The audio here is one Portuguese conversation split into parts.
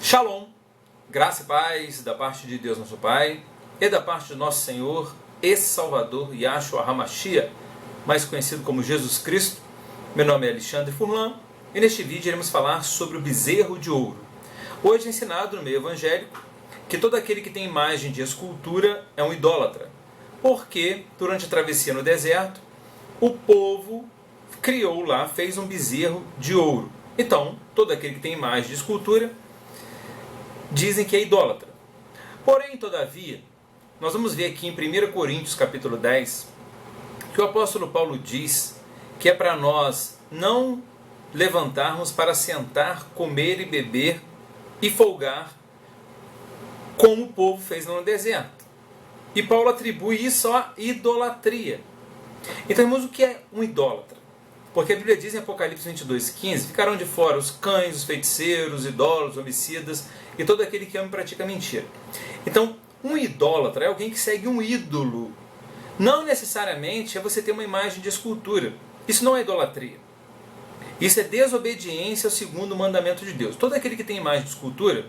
Shalom, graça e paz da parte de Deus nosso Pai e da parte do nosso Senhor e Salvador Yahshua HaMashiach, mais conhecido como Jesus Cristo. Meu nome é Alexandre Furlan e neste vídeo iremos falar sobre o bezerro de ouro. Hoje é ensinado no meio evangélico que todo aquele que tem imagem de escultura é um idólatra, porque durante a travessia no deserto o povo criou lá, fez um bezerro de ouro. Então, todo aquele que tem imagem de escultura dizem que é idólatra. Porém, todavia, nós vamos ver aqui em 1 Coríntios capítulo 10, que o apóstolo Paulo diz que é para nós não levantarmos para sentar, comer e beber e folgar, como o povo fez no deserto. E Paulo atribui isso à idolatria. Então, irmãos, o que é um idólatra? Porque a Bíblia diz em Apocalipse 22:15, ficarão de fora os cães, os feiticeiros, idólatras, homicidas e todo aquele que ama e pratica mentira. Então, um idólatra é alguém que segue um ídolo. Não necessariamente é você ter uma imagem de escultura. Isso não é idolatria. Isso é desobediência ao segundo mandamento de Deus. Todo aquele que tem imagem de escultura,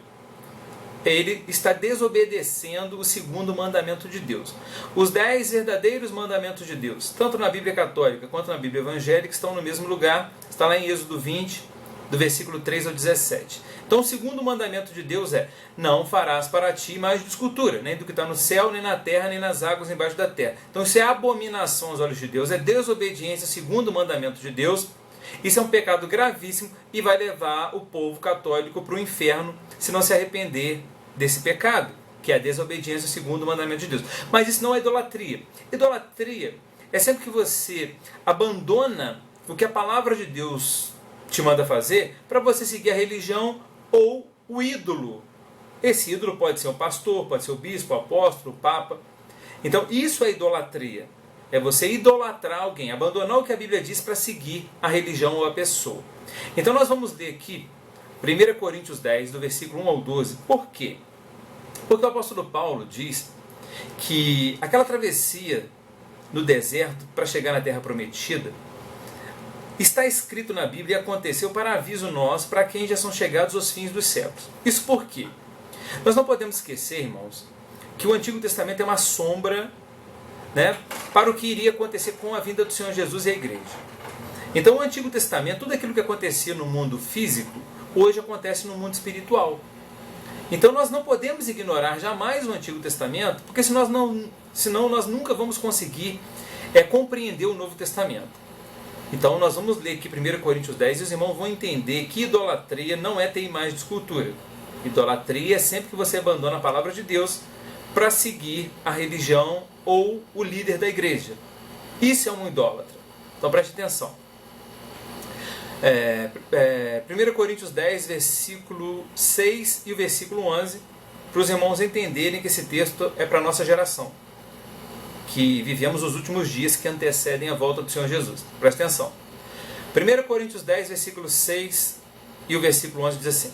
ele está desobedecendo o segundo mandamento de Deus. Os 10 verdadeiros mandamentos de Deus, tanto na Bíblia católica quanto na Bíblia evangélica, estão no mesmo lugar. Está lá em Êxodo 20, do versículo 3 ao 17. Então o segundo mandamento de Deus é: não farás para ti imagem de escultura, nem do que está no céu, nem na terra, nem nas águas embaixo da terra. Então isso é abominação aos olhos de Deus, é desobediência ao segundo mandamento de Deus. Isso é um pecado gravíssimo e vai levar o povo católico para o inferno se não se arrepender desse pecado, que é a desobediência ao segundo mandamento de Deus. Mas isso não é idolatria. Idolatria é sempre que você abandona o que a palavra de Deus te manda fazer para você seguir a religião ou o ídolo. Esse ídolo pode ser um pastor, pode ser o bispo, o apóstolo, o papa. Então isso é idolatria. É você idolatrar alguém, abandonar o que a Bíblia diz para seguir a religião ou a pessoa. Então nós vamos ler aqui 1 Coríntios 10, do versículo 1 ao 12. Por quê? Porque o apóstolo Paulo diz que aquela travessia no deserto para chegar na terra prometida está escrito na Bíblia e aconteceu para aviso nós, para quem já são chegados os fins dos séculos. Isso por quê? Nós não podemos esquecer, irmãos, que o Antigo Testamento é uma sombra, para o que iria acontecer com a vinda do Senhor Jesus e a igreja. Então o Antigo Testamento, tudo aquilo que acontecia no mundo físico, hoje acontece no mundo espiritual. Então nós não podemos ignorar jamais o Antigo Testamento, porque senão nós nunca vamos conseguir compreender o Novo Testamento. Então nós vamos ler aqui 1 Coríntios 10 e os irmãos vão entender que idolatria não é ter imagem de escultura. Idolatria é sempre que você abandona a palavra de Deus para seguir a religião ou o líder da igreja. Isso é um idólatra. Então preste atenção. 1 Coríntios 10, versículo 6 e o versículo 11, para os irmãos entenderem que esse texto é para a nossa geração, que vivemos os últimos dias que antecedem a volta do Senhor Jesus. Preste atenção. 1 Coríntios 10, versículo 6 e o versículo 11 diz assim: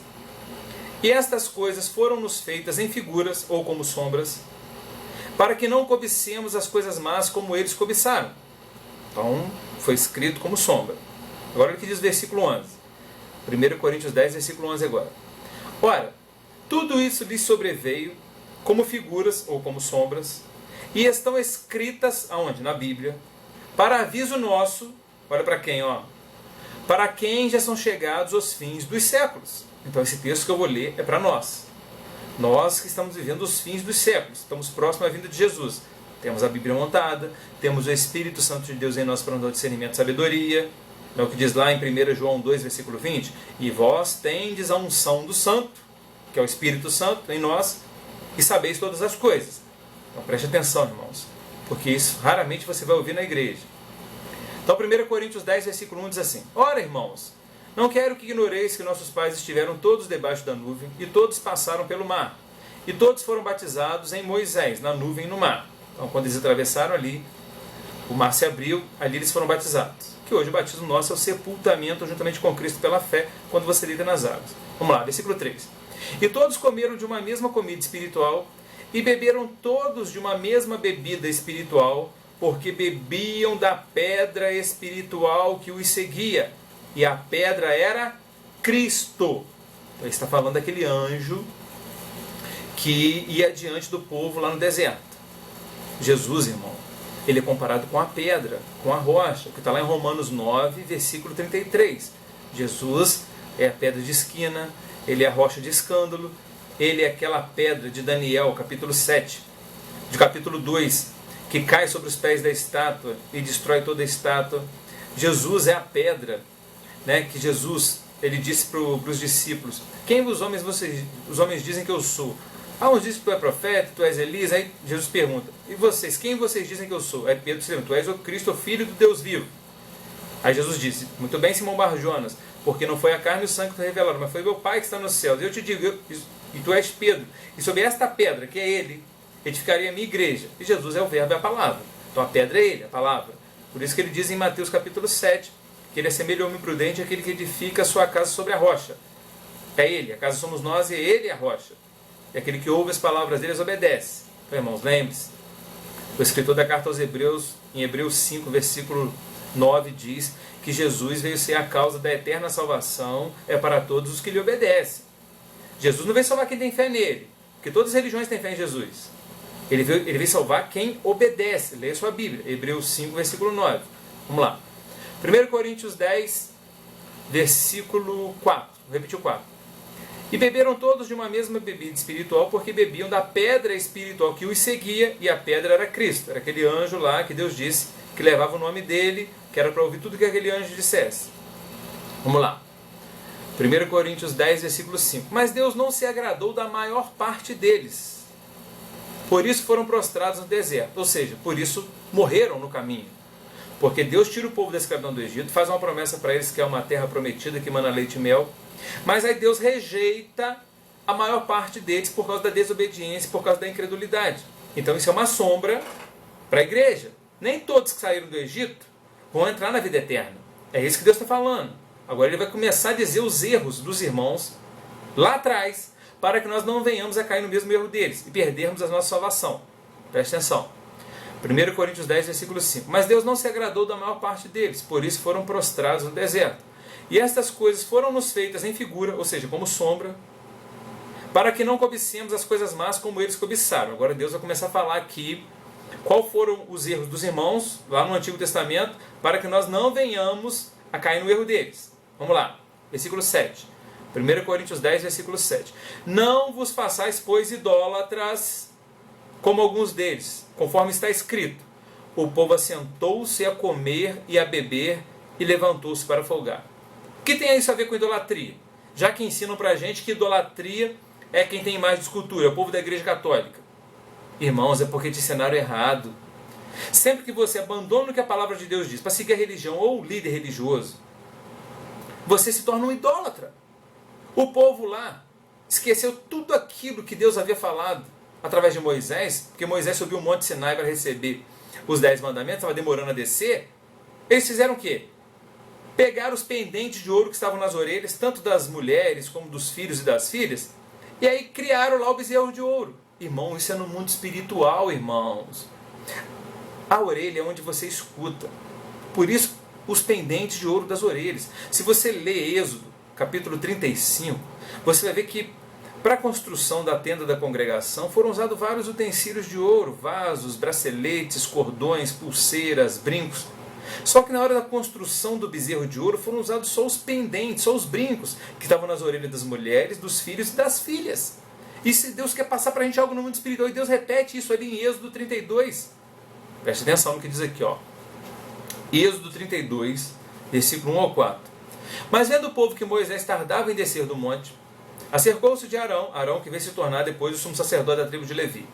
e estas coisas foram-nos feitas em figuras ou como sombras, para que não cobicemos as coisas más como eles cobiçaram. Então, foi escrito como sombra. Agora olha o que diz o versículo 11. 1 Coríntios 10, versículo 11 agora. Ora, tudo isso lhes sobreveio como figuras ou como sombras, e estão escritas aonde? Na Bíblia, para aviso nosso, olha para quem, para quem já são chegados os fins dos séculos. Então esse texto que eu vou ler é para nós. Nós que estamos vivendo os fins dos séculos, estamos próximos à vinda de Jesus. Temos a Bíblia montada, temos o Espírito Santo de Deus em nós para nos dar discernimento e sabedoria. É o que diz lá em 1 João 2, versículo 20. E vós tendes a unção do Santo, que é o Espírito Santo em nós, e sabeis todas as coisas. Então preste atenção, irmãos, porque isso raramente você vai ouvir na igreja. Então 1 Coríntios 10, versículo 1 diz assim: ora, irmãos, não quero que ignoreis que nossos pais estiveram todos debaixo da nuvem, e todos passaram pelo mar, e todos foram batizados em Moisés, na nuvem e no mar. Então quando eles atravessaram ali, o mar se abriu, ali eles foram batizados. Que hoje o batismo nosso é o sepultamento juntamente com Cristo pela fé, quando você lida nas águas. Vamos lá, versículo 3. E todos comeram de uma mesma comida espiritual, e beberam todos de uma mesma bebida espiritual, porque bebiam da pedra espiritual que os seguia. E a pedra era Cristo. Então, ele está falando daquele anjo que ia diante do povo lá no deserto. Jesus, irmão, ele é comparado com a pedra, com a rocha, que está lá em Romanos 9, versículo 33. Jesus é a pedra de esquina, ele é a rocha de escândalo, ele é aquela pedra de Daniel, capítulo 7, de capítulo 2, que cai sobre os pés da estátua e destrói toda a estátua. Jesus é a pedra, né, que Jesus ele disse para os discípulos: quem os homens dizem que eu sou? Uns dizem que tu é profeta, tu és Elias. Aí Jesus pergunta: e vocês, quem vocês dizem que eu sou? Aí Pedro pergunta: tu és o Cristo, o Filho do Deus vivo. Aí Jesus disse: muito bem, Simão Bar-Jonas, porque não foi a carne e o sangue que te revelaram, mas foi meu Pai que está nos céus. Eu te digo, e tu és Pedro, e sobre esta pedra, que é ele, edificarei a minha igreja. E Jesus é o verbo e a palavra. Então a pedra é ele, a palavra. Por isso que ele diz em Mateus capítulo 7, que ele assemelha ao homem prudente, aquele que edifica a sua casa sobre a rocha. É ele, a casa somos nós e ele é a rocha. E aquele que ouve as palavras dele as obedece. Então, irmãos, lembre-se, o escritor da carta aos Hebreus, em Hebreus 5, versículo 9, diz que Jesus veio ser a causa da eterna salvação para todos os que lhe obedecem. Jesus não veio salvar quem tem fé nele, porque todas as religiões têm fé em Jesus. Ele veio salvar quem obedece. Leia sua Bíblia, Hebreus 5, versículo 9. Vamos lá. 1 Coríntios 10, versículo 4. Vou repetir o 4. E beberam todos de uma mesma bebida espiritual, porque bebiam da pedra espiritual que os seguia, e a pedra era Cristo. Era aquele anjo lá que Deus disse que levava o nome dele, que era para ouvir tudo que aquele anjo dissesse. Vamos lá. 1 Coríntios 10, versículo 5. Mas Deus não se agradou da maior parte deles. Por isso foram prostrados no deserto. Ou seja, por isso morreram no caminho. Porque Deus tira o povo da escravidão do Egito, faz uma promessa para eles que é uma terra prometida, que mana leite e mel. Mas aí Deus rejeita a maior parte deles por causa da desobediência, por causa da incredulidade. Então isso é uma sombra para a igreja. Nem todos que saíram do Egito vão entrar na vida eterna. É isso que Deus está falando. Agora ele vai começar a dizer os erros dos irmãos lá atrás, para que nós não venhamos a cair no mesmo erro deles e perdermos a nossa salvação. Presta atenção. 1 Coríntios 10, versículo 5. Mas Deus não se agradou da maior parte deles, por isso foram prostrados no deserto. E estas coisas foram nos feitas em figura, ou seja, como sombra, para que não cobicemos as coisas más como eles cobiçaram. Agora Deus vai começar a falar aqui qual foram os erros dos irmãos, lá no Antigo Testamento, para que nós não venhamos a cair no erro deles. Vamos lá, versículo 7. 1 Coríntios 10, versículo 7. Não vos façais, pois, idólatras, como alguns deles, conforme está escrito: o povo assentou-se a comer e a beber e levantou-se para folgar. O que tem isso a ver com idolatria? Já que ensinam para a gente que idolatria é quem tem imagem de escultura, é o povo da igreja católica. Irmãos, é porque te ensinaram errado. Sempre que você abandona o que a palavra de Deus diz para seguir a religião ou o líder religioso, você se torna um idólatra. O povo lá esqueceu tudo aquilo que Deus havia falado através de Moisés, porque Moisés subiu o Monte Sinai para receber os 10 mandamentos, estava demorando a descer. Eles fizeram o quê? Pegaram os pendentes de ouro que estavam nas orelhas, tanto das mulheres como dos filhos e das filhas, e aí criaram lá o bezerro de ouro. Irmão, isso é no mundo espiritual, irmãos. A orelha é onde você escuta. Por isso, os pendentes de ouro das orelhas. Se você lê Êxodo, capítulo 35, você vai ver que para a construção da tenda da congregação foram usados vários utensílios de ouro, vasos, braceletes, cordões, pulseiras, brincos. Só que na hora da construção do bezerro de ouro foram usados só os pendentes, só os brincos que estavam nas orelhas das mulheres, dos filhos e das filhas. E se Deus quer passar para a gente algo no mundo espiritual, e Deus repete isso ali em Êxodo 32. Preste atenção no que diz aqui, ó. Êxodo 32, versículo 1 ao 4. Mas vendo o povo que Moisés tardava em descer do monte, acercou-se de Arão que veio se tornar depois o sumo sacerdote da tribo de Levi,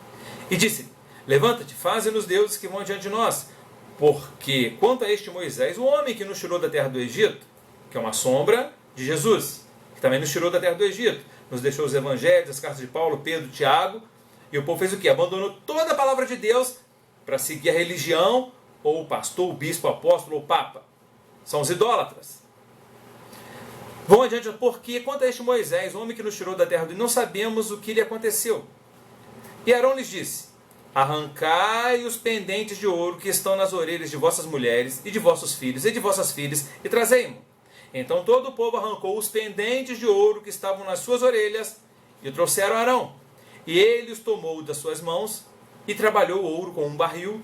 e disse: levanta-te, faze-nos deuses que vão diante de nós, porque quanto a este Moisés, o homem que nos tirou da terra do Egito, que é uma sombra de Jesus, que também nos tirou da terra do Egito, nos deixou os evangelhos, as cartas de Paulo, Pedro, Tiago, e o povo fez o quê? Abandonou toda a palavra de Deus para seguir a religião, ou o pastor, o bispo, o apóstolo, ou o papa. São os idólatras. Vão adiante, porque quanto a este Moisés, o homem que nos tirou da terra do Egito, não sabemos o que lhe aconteceu. E Arão lhes disse: arrancai os pendentes de ouro que estão nas orelhas de vossas mulheres, e de vossos filhos, e de vossas filhas, e trazei-mo. Então todo o povo arrancou os pendentes de ouro que estavam nas suas orelhas e o trouxeram a Arão. E ele os tomou das suas mãos e trabalhou o ouro com um barril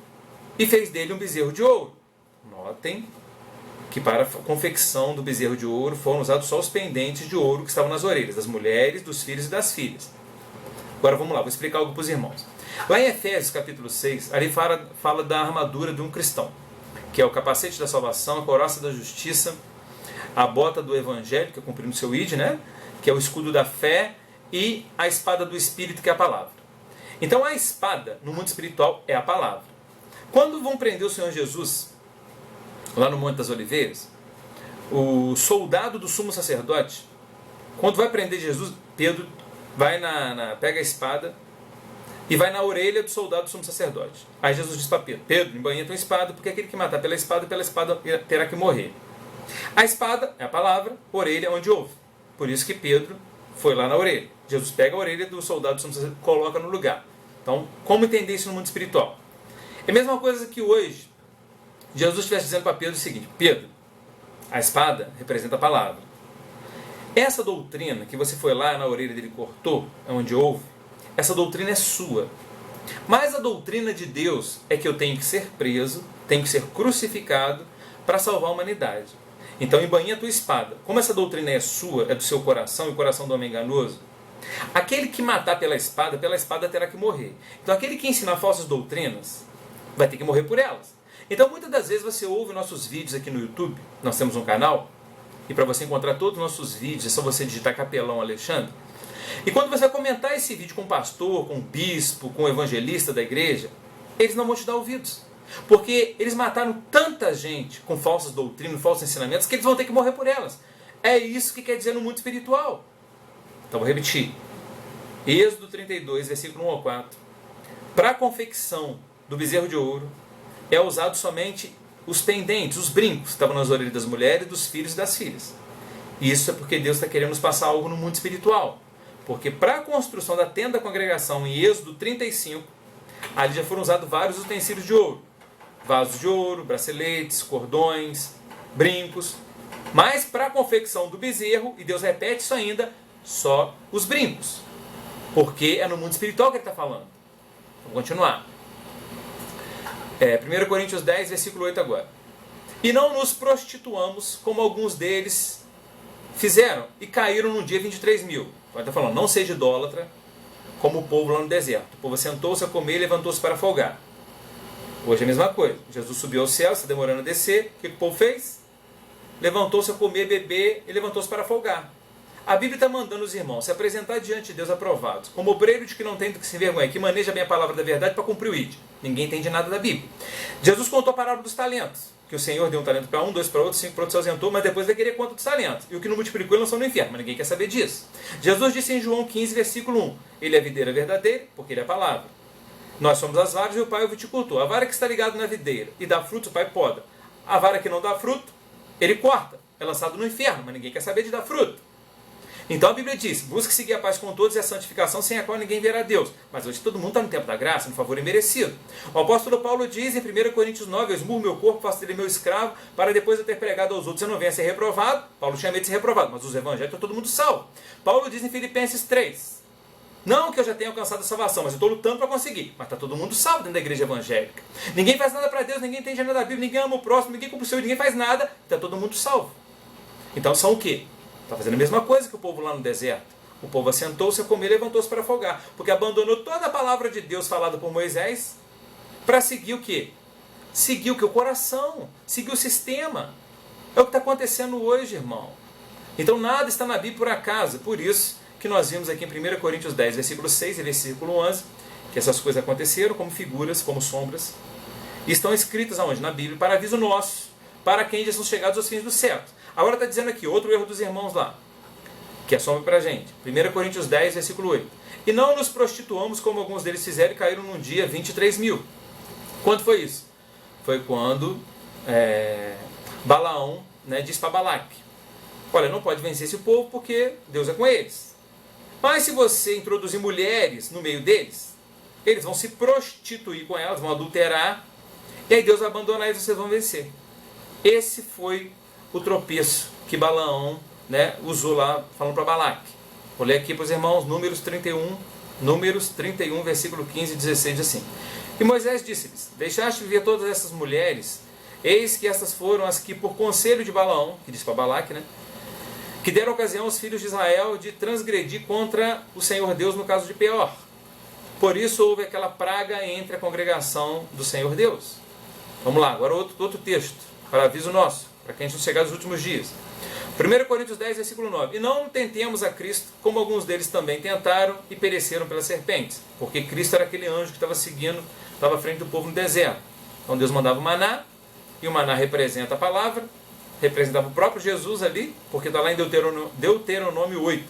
e fez dele um bezerro de ouro. Notem que para a confecção do bezerro de ouro foram usados só os pendentes de ouro que estavam nas orelhas das mulheres, dos filhos e das filhas. Agora vamos lá, vou explicar algo para os irmãos. Lá em Efésios capítulo 6, ali fala da armadura de um cristão, que é o capacete da salvação, a couraça da justiça, a bota do evangelho, que é cumprindo o seu id, né? Que é o escudo da fé, e a espada do Espírito, que é a palavra. Então a espada, no mundo espiritual, é a palavra. Quando vão prender o Senhor Jesus, lá no Monte das Oliveiras, o soldado do sumo sacerdote, quando vai prender Jesus, Pedro vai pega a espada e vai na orelha do soldado do sumo sacerdote. Aí Jesus diz para Pedro, Pedro, embainha tua espada, porque aquele que matar pela espada terá que morrer. A espada é a palavra, orelha é onde ouve. Por isso que Pedro foi lá na orelha. Jesus pega a orelha do soldado do sumo sacerdote e coloca no lugar. Então, como entender isso no mundo espiritual? É a mesma coisa que hoje Jesus estivesse dizendo para Pedro o seguinte, Pedro, a espada representa a palavra. Essa doutrina que você foi lá na orelha dele e cortou, é onde ouve, essa doutrina é sua. Mas a doutrina de Deus é que eu tenho que ser preso, tenho que ser crucificado para salvar a humanidade. Então embainha a tua espada. Como essa doutrina é sua, é do seu coração, e o coração do homem enganoso, aquele que matar pela espada terá que morrer. Então aquele que ensinar falsas doutrinas vai ter que morrer por elas. Então muitas das vezes você ouve nossos vídeos aqui no YouTube, nós temos um canal, e para você encontrar todos os nossos vídeos é só você digitar Capelão Alexandre. E quando você vai comentar esse vídeo com um pastor, com um bispo, com um evangelista da igreja, eles não vão te dar ouvidos. Porque eles mataram tanta gente com falsas doutrinas, falsos ensinamentos, que eles vão ter que morrer por elas. É isso que quer dizer no mundo espiritual. Então vou repetir. Êxodo 32, versículo 1 ao 4. Para a confecção do bezerro de ouro, é usado somente os pendentes, os brincos, que estavam nas orelhas das mulheres, dos filhos e das filhas. E isso é porque Deus está querendo nos passar algo no mundo espiritual. Porque para a construção da tenda da congregação, em Êxodo 35, ali já foram usados vários utensílios de ouro. Vasos de ouro, braceletes, cordões, brincos. Mas para a confecção do bezerro, e Deus repete isso ainda, só os brincos. Porque é no mundo espiritual que ele está falando. Vamos continuar. 1 Coríntios 10, versículo 8 agora. E não nos prostituamos como alguns deles fizeram e caíram num dia 23 mil. Ele está falando, não seja idólatra como o povo lá no deserto. O povo sentou-se a comer e levantou-se para folgar. Hoje é a mesma coisa. Jesus subiu ao céu, está demorando a descer. O que o povo fez? Levantou-se a comer, beber e levantou-se para folgar. A Bíblia está mandando os irmãos se apresentar diante de Deus aprovados, como obreiro de que não tem do que se envergonhar, que maneja bem a palavra da verdade para cumprir o id. Ninguém entende nada da Bíblia. Jesus contou a parábola dos talentos, que o Senhor deu um talento para um, 2 para outro, 5 para outro, se ausentou, mas depois vai querer conta dos talentos. E o que não multiplicou ele lançou no inferno, mas ninguém quer saber disso. Jesus disse em João 15, versículo 1, ele é a videira verdadeira, porque ele é a palavra. Nós somos as varas e o Pai é o viticultor. A vara que está ligada na videira e dá fruto, o Pai poda. A vara que não dá fruto, ele corta. É lançado no inferno, mas ninguém quer saber de dar fruto. Então a Bíblia diz, busque seguir a paz com todos e a santificação, sem a qual ninguém verá Deus. Mas hoje todo mundo está no tempo da graça, no favor imerecido. O apóstolo Paulo diz em 1 Coríntios 9, eu esmurro meu corpo, faço dele meu escravo, para depois eu ter pregado aos outros, eu não venha a ser reprovado. Paulo tinha medo de ser reprovado, mas os evangelhos estão todo mundo salvo. Paulo diz em Filipenses 3, não que eu já tenha alcançado a salvação, mas eu estou lutando para conseguir. Mas está todo mundo salvo dentro da igreja evangélica. Ninguém faz nada para Deus, ninguém entende nada da Bíblia, ninguém ama o próximo, ninguém cumpre o seu, ninguém faz nada, está todo mundo salvo. Então são o quê? Está fazendo a mesma coisa que o povo lá no deserto. O povo assentou-se a comer e levantou-se para folgar. Porque abandonou toda a palavra de Deus falada por Moisés para seguir o quê? Seguir o que? O coração. Seguir o sistema. É o que está acontecendo hoje, irmão. Então nada está na Bíblia por acaso. Por isso que nós vimos aqui em 1 Coríntios 10, versículo 6 e versículo 11, que essas coisas aconteceram como figuras, como sombras, e estão escritas aonde? Na Bíblia, para aviso nosso, para quem já são chegados aos fins dos séculos. Agora está dizendo aqui, outro erro dos irmãos lá, que é sombra para a gente. 1 Coríntios 10, versículo 8. E não nos prostituamos como alguns deles fizeram e caíram num dia 23 mil. Quando foi isso? Foi quando Balaão disse para Balaque, olha, não pode vencer esse povo porque Deus é com eles. Mas se você introduzir mulheres no meio deles, eles vão se prostituir com elas, vão adulterar, e aí Deus vai abandonar eles e vocês vão vencer. Esse foi o tropeço que Balaão, né, usou lá, falando para Balaque. Vou ler aqui para os irmãos, Números 31, versículo 15 e 16, assim. E Moisés disse-lhes: deixaste ver todas essas mulheres, eis que estas foram as que, por conselho de Balaão, que disse para Balaque, né, que deram ocasião aos filhos de Israel de transgredir contra o Senhor Deus no caso de Peor. Por isso houve aquela praga entre a congregação do Senhor Deus. Vamos lá, agora outro texto, para aviso nosso, para quem não chegar nos últimos dias. 1 Coríntios 10, versículo 9. E não tentemos a Cristo, como alguns deles também tentaram e pereceram pelas serpentes. Porque Cristo era aquele anjo que estava seguindo, estava à frente do povo no deserto. Então Deus mandava o maná, e o maná representa a palavra, representava o próprio Jesus ali, porque está lá em Deuteronômio 8,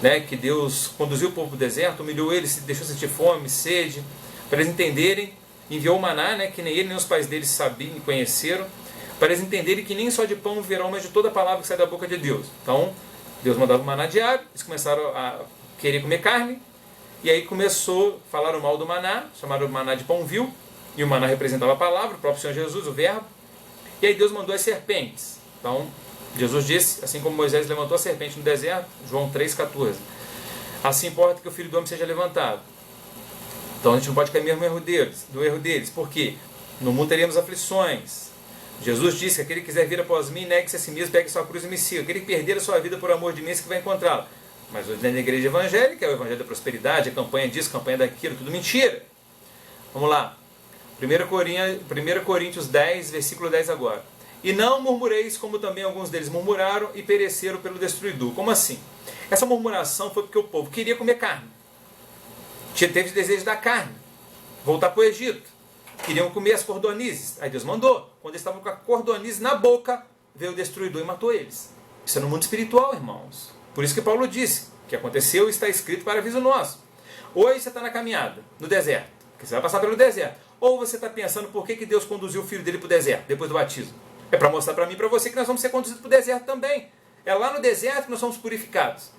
né, que Deus conduziu o povo para o deserto, humilhou eles, deixou sentir fome, sede, para eles entenderem, enviou o maná, né, que nem ele nem os pais deles sabiam e conheceram, para eles entenderem que nem só de pão viverão, mas de toda a palavra que sai da boca de Deus. Então, Deus mandava o maná diário, eles começaram a querer comer carne, e aí começou a falar o mal do maná, chamaram o maná de pão vil, e o maná representava a palavra, o próprio Senhor Jesus, o verbo, e aí Deus mandou as serpentes. Então, Jesus disse, assim como Moisés levantou a serpente no deserto, João 3,14, assim importa que o Filho do Homem seja levantado. Então a gente não pode cair mesmo do erro deles. Por quê? No mundo teríamos aflições. Jesus disse que aquele que quiser vir após mim, negue-se a si mesmo, pegue sua cruz e me siga. Aquele que perder a sua vida por amor de mim, esse que vai encontrá-la. Mas hoje na igreja evangélica é o evangelho da prosperidade, a campanha disso, a campanha daquilo, tudo mentira. Vamos lá. 1 Coríntios 10, versículo 10 agora. E não murmureis como também alguns deles murmuraram e pereceram pelo destruidor. Como assim? Essa murmuração foi porque o povo queria comer carne. Teve desejo da carne. Voltar para o Egito. Queriam comer as cordonizes. Aí Deus mandou. Quando eles estavam com a cordonize na boca, veio o destruidor e matou eles. Isso é no mundo espiritual, irmãos. Por isso que Paulo disse que aconteceu e está escrito para aviso nosso. Hoje você está na caminhada, no deserto. Porque você vai passar pelo deserto. Ou você está pensando por que Deus conduziu o filho dele para o deserto, depois do batismo. É para mostrar para mim e para você que nós vamos ser conduzidos para o deserto também. É lá no deserto que nós somos purificados.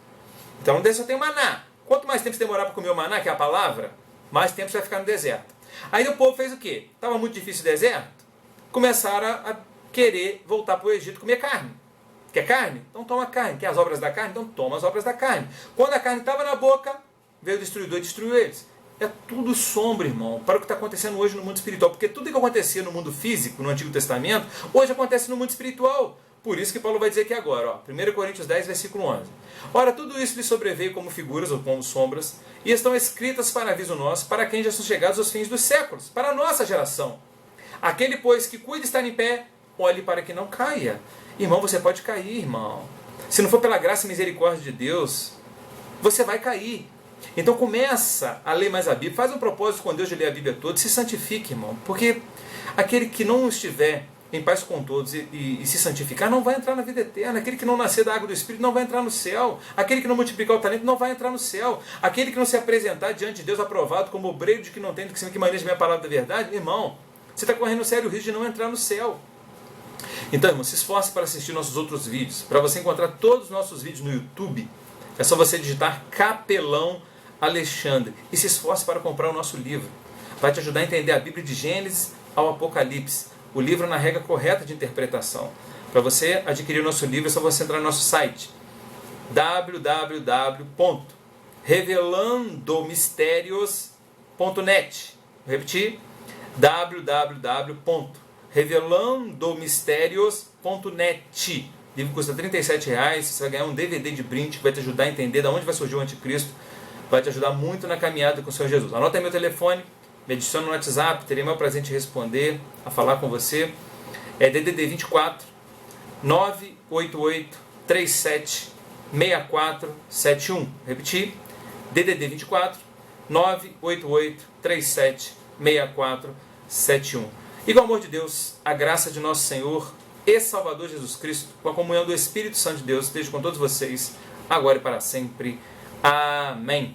Então no deserto tem o maná. Quanto mais tempo você demorar para comer o maná, que é a palavra, mais tempo você vai ficar no deserto. Aí o povo fez o quê? Estava muito difícil o deserto. Começaram a querer voltar para o Egito comer carne. Quer carne? Então toma carne. Quer as obras da carne? Então toma as obras da carne. Quando a carne estava na boca, veio o destruidor e destruiu eles. É tudo sombra, irmão, para o que está acontecendo hoje no mundo espiritual. Porque tudo que acontecia no mundo físico, no Antigo Testamento, hoje acontece no mundo espiritual. Por isso que Paulo vai dizer aqui agora, ó, 1 Coríntios 10, versículo 11. Ora, tudo isso lhe sobreveio como figuras ou como sombras, e estão escritas para aviso nosso, para quem já são chegados aos fins dos séculos, para a nossa geração. Aquele, pois, que cuida estar em pé, olhe para que não caia. Irmão, você pode cair, irmão. Se não for pela graça e misericórdia de Deus, você vai cair. Então começa a ler mais a Bíblia, faz um propósito com Deus de ler a Bíblia toda, se santifique, irmão. Porque aquele que não estiver em paz com todos e se santificar, não vai entrar na vida eterna. Aquele que não nascer da água do Espírito não vai entrar no céu. Aquele que não multiplicar o talento não vai entrar no céu. Aquele que não se apresentar diante de Deus aprovado como obreiro de que não tem do que maneja minha palavra da verdade, irmão, você está correndo sério risco de não entrar no céu. Então, irmão, se esforce para assistir nossos outros vídeos. Para você encontrar todos os nossos vídeos no YouTube, é só você digitar Capelão Alexandre e se esforce para comprar o nosso livro. Vai te ajudar a entender a Bíblia de Gênesis ao Apocalipse. O livro na regra correta de interpretação. Para você adquirir o nosso livro, é só você entrar no nosso site www.revelandomistérios.net. Vou repetir, www.revelandomistérios.net. O livro custa R$37, você vai ganhar um DVD de brinde que vai te ajudar a entender de onde vai surgir o anticristo, vai te ajudar muito na caminhada com o Senhor Jesus. Anota aí meu telefone, me adiciona no WhatsApp, terei meu prazer em te responder, a falar com você. É DDD 24 988 37 6471. Repetir, DDD 24 988 37 6471. E com o amor de Deus, a graça de nosso Senhor e Salvador Jesus Cristo, com a comunhão do Espírito Santo de Deus, esteja com todos vocês, agora e para sempre. Amém.